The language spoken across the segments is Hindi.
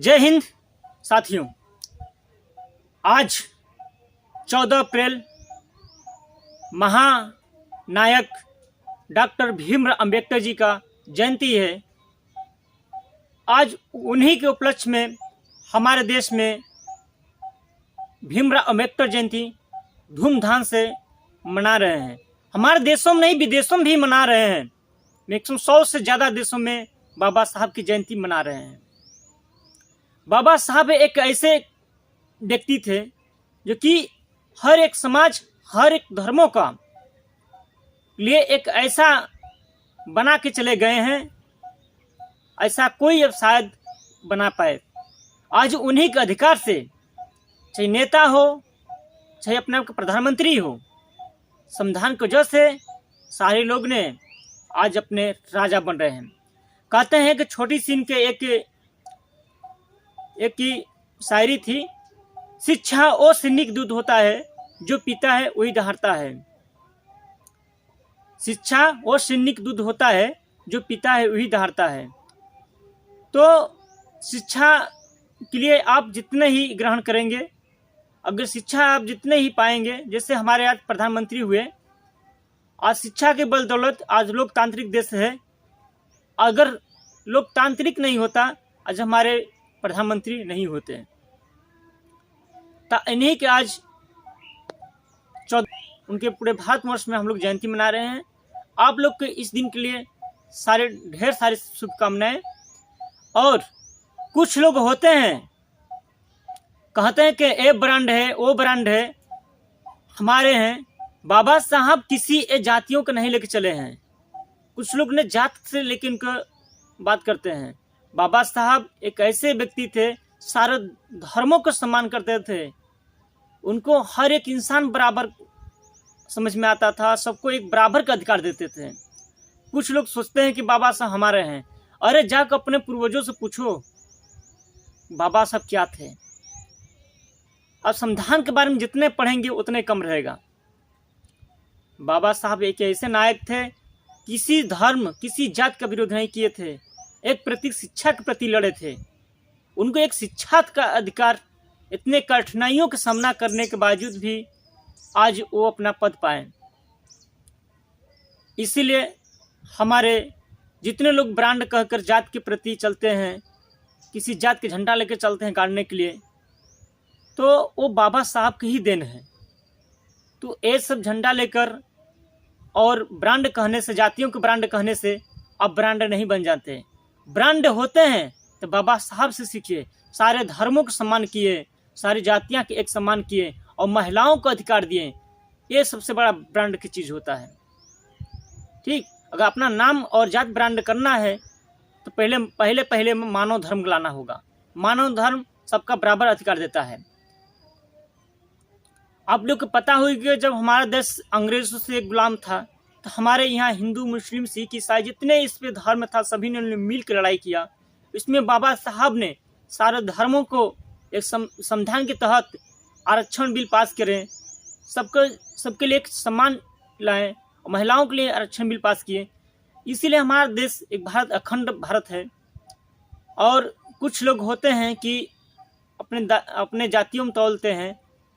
जय हिंद साथियों। आज 14 अप्रैल महानायक डॉक्टर भीमराव अंबेडकर जी का जयंती है। आज उन्हीं के उपलक्ष्य में हमारे देश में भीमराव अंबेडकर जयंती धूमधाम से मना रहे हैं। हमारे देशों में नहीं, विदेशों में भी मना रहे हैं। मैक्सिमम 100 से ज़्यादा देशों में बाबा साहब की जयंती मना रहे हैं। बाबा साहब एक ऐसे व्यक्ति थे जो कि हर एक समाज, हर एक धर्मों का लिए एक ऐसा बना के चले गए हैं, ऐसा कोई अब शायद बना पाए। आज उन्हीं के अधिकार से, चाहे नेता हो, चाहे अपने आप का प्रधानमंत्री हो, संविधान की वजह से सारे लोग ने आज अपने राजा बन रहे हैं। कहते हैं कि छोटी सी इनके एक की शायरी थी, शिक्षा वो सिन्निक दूध होता है, जो पीता है वही दहाड़ता है। शिक्षा वो सिन्निक दूध होता है, जो पीता है वही दहाड़ता है। तो शिक्षा के लिए आप जितने ही ग्रहण करेंगे, अगर शिक्षा आप जितने ही पाएंगे, जैसे हमारे आज प्रधानमंत्री हुए, आज शिक्षा के बदौलत आज लोकतांत्रिक देश है। अगर लोकतांत्रिक नहीं होता, आज हमारे प्रधानमंत्री नहीं होते। तो इन्हीं के आज उनके पूरे भारतवर्ष में हम लोग जयंती मना रहे हैं। आप लोग के इस दिन के लिए ढेर सारी शुभकामनाएं। और कुछ लोग होते हैं, कहते हैं कि ए ब्रांड है, वो ब्रांड है, हमारे हैं। बाबा साहब किसी जातियों को नहीं लेके चले हैं। कुछ लोग ने जात से लेकर इनको बात करते हैं। बाबा साहब एक ऐसे व्यक्ति थे, सारे धर्मों को सम्मान करते थे। उनको हर एक इंसान बराबर समझ में आता था, सबको एक बराबर का अधिकार देते थे। कुछ लोग सोचते हैं कि बाबा साहब हमारे हैं। अरे जाकर अपने पूर्वजों से पूछो बाबा साहब क्या थे। अब संविधान के बारे में जितने पढ़ेंगे उतने कम रहेगा। बाबा साहब एक ऐसे नायक थे, किसी धर्म, किसी जात का विरोध नहीं किए थे, एक प्रति शिक्षा के प्रति लड़े थे। उनको एक शिक्षा का अधिकार, इतने कठिनाइयों का सामना करने के बावजूद भी आज वो अपना पद पाए। इसीलिए हमारे जितने लोग ब्रांड कहकर जात के प्रति चलते हैं, किसी जात के झंडा लेकर चलते हैं गाड़ने के लिए, तो वो बाबा साहब की ही देन है। तो ये सब झंडा लेकर और ब्रांड कहने से, जातियों के ब्रांड कहने से अब ब्रांड नहीं बन जाते। ब्रांड होते हैं तो बाबा साहब से सीखिए। सारे धर्मों को सम्मान किए, सारी जातियां के एक सम्मान किए और महिलाओं को अधिकार दिए। ये सबसे बड़ा ब्रांड की चीज़ होता है। ठीक, अगर अपना नाम और जात ब्रांड करना है तो पहले मानव धर्म लाना होगा। मानव धर्म सबका बराबर अधिकार देता है। आप लोग को पता होगा कि जब हमारा देश अंग्रेजों से गुलाम था, तो हमारे यहाँ हिंदू, मुस्लिम, सिख, ईसाई जितने इस पे धर्म था, सभी ने मिल कर लड़ाई किया। इसमें बाबा साहब ने सारे धर्मों को एक संविधान के तहत आरक्षण बिल पास करें, सबके लिए एक सम्मान लाएं और महिलाओं के लिए आरक्षण बिल पास किए। इसीलिए हमारा देश एक अखंड भारत है। और कुछ लोग होते हैं कि अपने जातियों में तोलते हैं,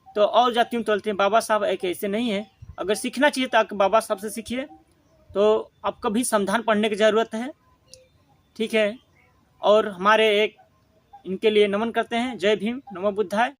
तो और जातियों में तोलते हैं। बाबा साहब एक ऐसे नहीं है। अगर सीखना चाहिए तो आप बाबा साहब से सीखिए। तो आपको भी संविधान पढ़ने की ज़रूरत है, ठीक है। और हमारे इनके लिए नमन करते हैं। जय भीम, नमो बुद्धाय।